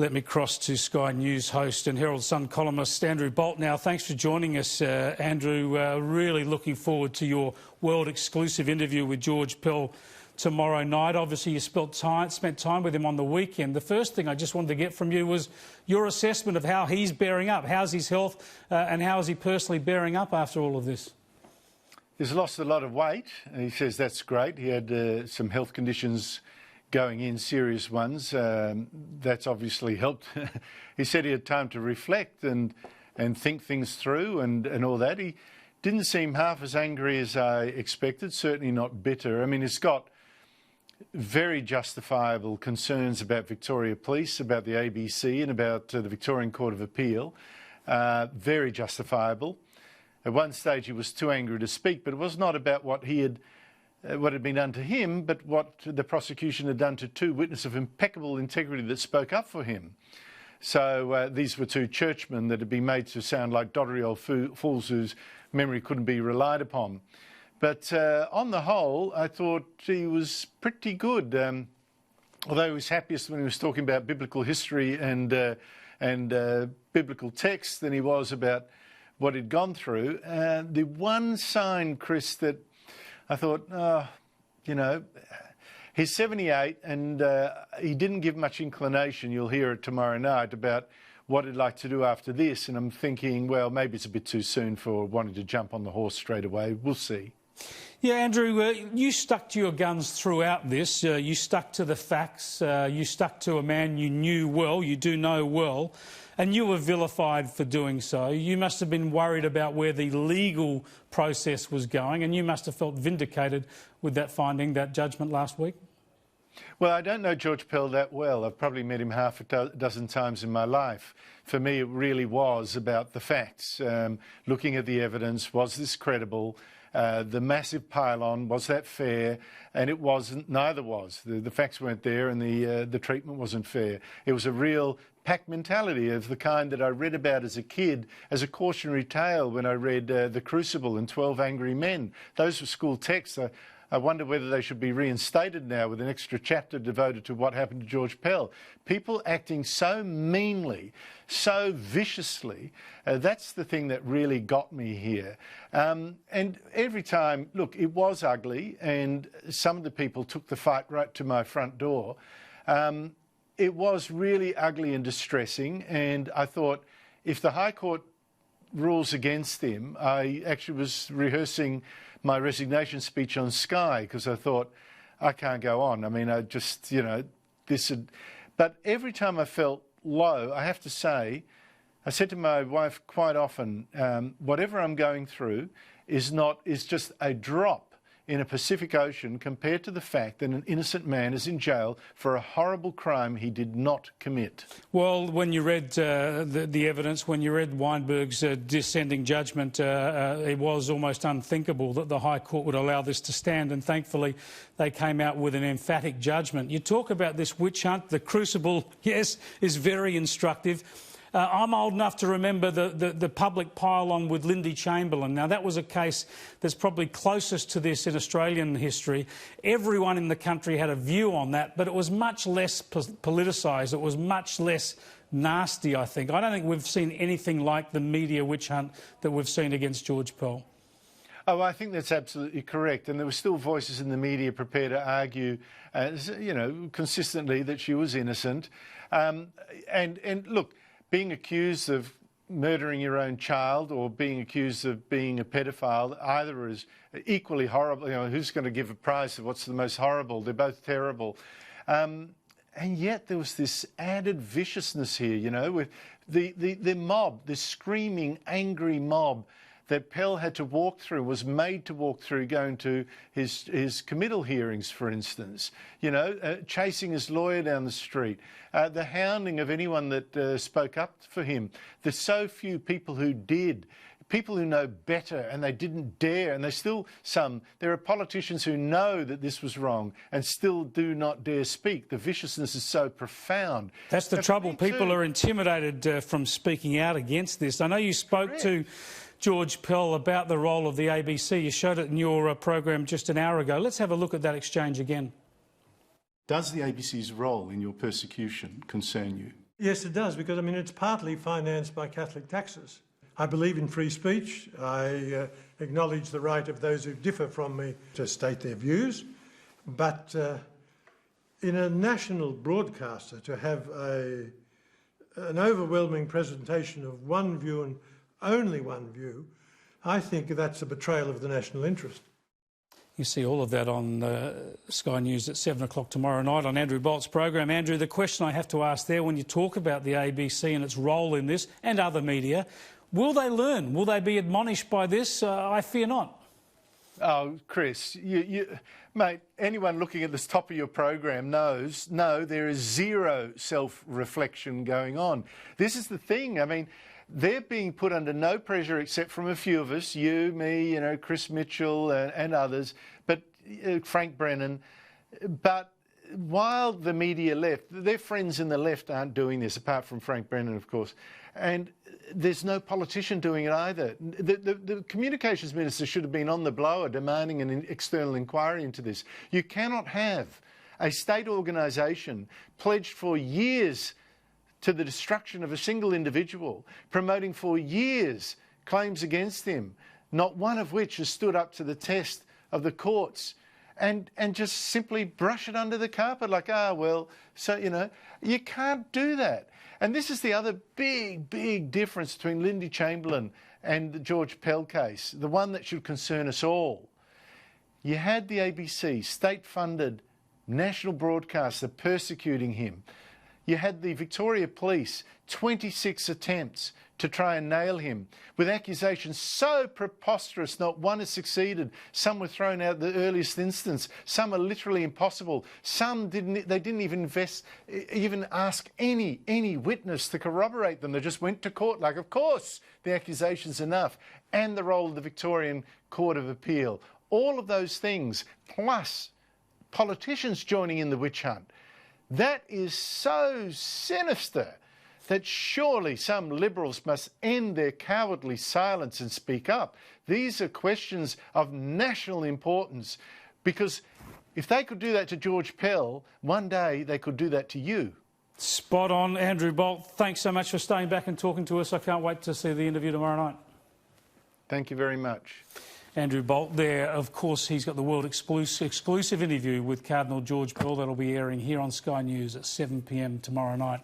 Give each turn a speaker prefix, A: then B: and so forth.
A: Let me cross to Sky News host and Herald Sun columnist Andrew Boldt now. Thanks for joining us, Andrew. Really looking forward to your world exclusive interview with George Pell tomorrow night. Obviously, you spent time with him on the weekend. The first thing I just wanted to get from you was your assessment of how he's bearing up. How's his health and how is he personally bearing up after all of this?
B: He's lost a lot of weight. He says that's great. He had some health conditions going in, serious ones. That's obviously helped. He said he had time to reflect and think things through and all that. He didn't seem half as angry as I expected, certainly not bitter. I mean, he's got very justifiable concerns about Victoria Police, about the ABC and about the Victorian Court of Appeal. Very justifiable. At one stage he was too angry to speak, but it was not about what had been done to him, but what the prosecution had done to two witnesses of impeccable integrity that spoke up for him. So these were two churchmen that had been made to sound like doddery old fools whose memory couldn't be relied upon. But on the whole, I thought he was pretty good. Although he was happiest when he was talking about biblical history and biblical texts than he was about what he'd gone through. The one sign, Chris, that I thought, you know, he's 78 and he didn't give much inclination. You'll hear it tomorrow night about what he'd like to do after this. And I'm thinking, well, maybe it's a bit too soon for wanting to jump on the horse straight away. We'll see.
A: Yeah, Andrew, you stuck to your guns throughout this. You stuck to the facts. You stuck to a man you knew well, you do know well, and you were vilified for doing so. You must have been worried about where the legal process was going, and you must have felt vindicated with that finding, that judgment last week.
B: Well, I don't know George Pell that well. I've probably met him half a dozen times in my life. For me, it really was about the facts, looking at the evidence. Was this credible? The massive pile-on, was that fair? And it wasn't, neither was. The facts weren't there and the treatment wasn't fair. It was a real pack mentality of the kind that I read about as a kid, as a cautionary tale when I read The Crucible and 12 Angry Men. Those were school texts. I wonder whether they should be reinstated now with an extra chapter devoted to what happened to George Pell. People acting so meanly, so viciously, that's the thing that really got me here. And every time, look, it was ugly and some of the people took the fight right to my front door. It was really ugly and distressing, and I thought if the High Court rules against him, I actually was rehearsing my resignation speech on Sky because I thought, I can't go on. I mean, I just, you know, this had... But every time I felt low, I have to say, I said to my wife quite often, whatever I'm going through is just a drop in a Pacific Ocean compared to the fact that an innocent man is in jail for a horrible crime he did not commit.
A: Well, when you read the evidence, when you read Weinberg's dissenting judgment, it was almost unthinkable that the High Court would allow this to stand, and thankfully they came out with an emphatic judgment. You talk about this witch hunt, the Crucible, yes, is very instructive. I'm old enough to remember the public pile-on with Lindy Chamberlain. Now, that was a case that's probably closest to this in Australian history. Everyone in the country had a view on that, but it was much less politicised. It was much less nasty, I think. I don't think we've seen anything like the media witch hunt that we've seen against George Pell.
B: Oh, I think that's absolutely correct. And there were still voices in the media prepared to argue, you know, consistently that she was innocent. And look, being accused of murdering your own child or being accused of being a pedophile, either is equally horrible. You know, who's going to give a prize for what's the most horrible? They're both terrible. And yet there was this added viciousness here, you know, with the mob, this screaming, angry mob that Pell had to walk through, was made to walk through, going to his committal hearings, for instance, you know, chasing his lawyer down the street, the hounding of anyone that spoke up for him. There's so few people who did. People who know better and they didn't dare, and there are politicians who know that this was wrong and still do not dare speak. The viciousness is so profound.
A: That's the trouble. People are intimidated from speaking out against this. I know you spoke to George Pell about the role of the ABC. You showed it in your program just an hour ago. Let's have a look at that exchange again.
C: Does the ABC's role in your persecution concern you? Yes, it does, because, I mean, it's partly financed by Catholic taxes. I believe in free speech. I acknowledge the right of those who differ from me to state their views. But in a national broadcaster, to have an overwhelming presentation of one view and only one view, I think that's a betrayal of the national interest.
A: You see all of that on Sky News at 7 o'clock tomorrow night on Andrew Boldt's program. Andrew, the question I have to ask there, when you talk about the ABC and its role in this and other media, will they learn? Will they be admonished by this? I fear not.
B: Oh, Chris, mate, anyone looking at the top of your program knows, no, there is zero self-reflection going on. This is the thing. I mean, they're being put under no pressure except from a few of us, you, me, you know, Chris Mitchell and others, but Frank Brennan. But while the media left, their friends in the left aren't doing this, apart from Frank Brennan, of course. And there's no politician doing it either. The communications minister should have been on the blower demanding an external inquiry into this. You cannot have a state organisation pledged for years to the destruction of a single individual, promoting for years claims against him, not one of which has stood up to the test of the courts, and just simply brush it under the carpet like, well, so, you know, you can't do that. And this is the other big difference between Lindy Chamberlain and the George Pell case, the one that should concern us all. You had the ABC, state-funded national broadcaster, persecuting him. You had the Victoria Police, 26 attempts to try and nail him, with accusations so preposterous not one has succeeded. Some were thrown out at the earliest instance. Some are literally impossible. Some didn't even ask any witness to corroborate them. They just went to court like, of course, the accusation's enough. And the role of the Victorian Court of Appeal. All of those things, plus politicians joining in the witch hunt. That is so sinister that surely some Liberals must end their cowardly silence and speak up. These are questions of national importance, because if they could do that to George Pell, one day they could do that to you.
A: Spot on, Andrew Boldt. Thanks so much for staying back and talking to us. I can't wait to see the interview tomorrow night.
B: Thank you very much.
A: Andrew Boldt there. Of course, he's got the world exclusive interview with Cardinal George Pell that'll be airing here on Sky News at 7 p.m. tomorrow night.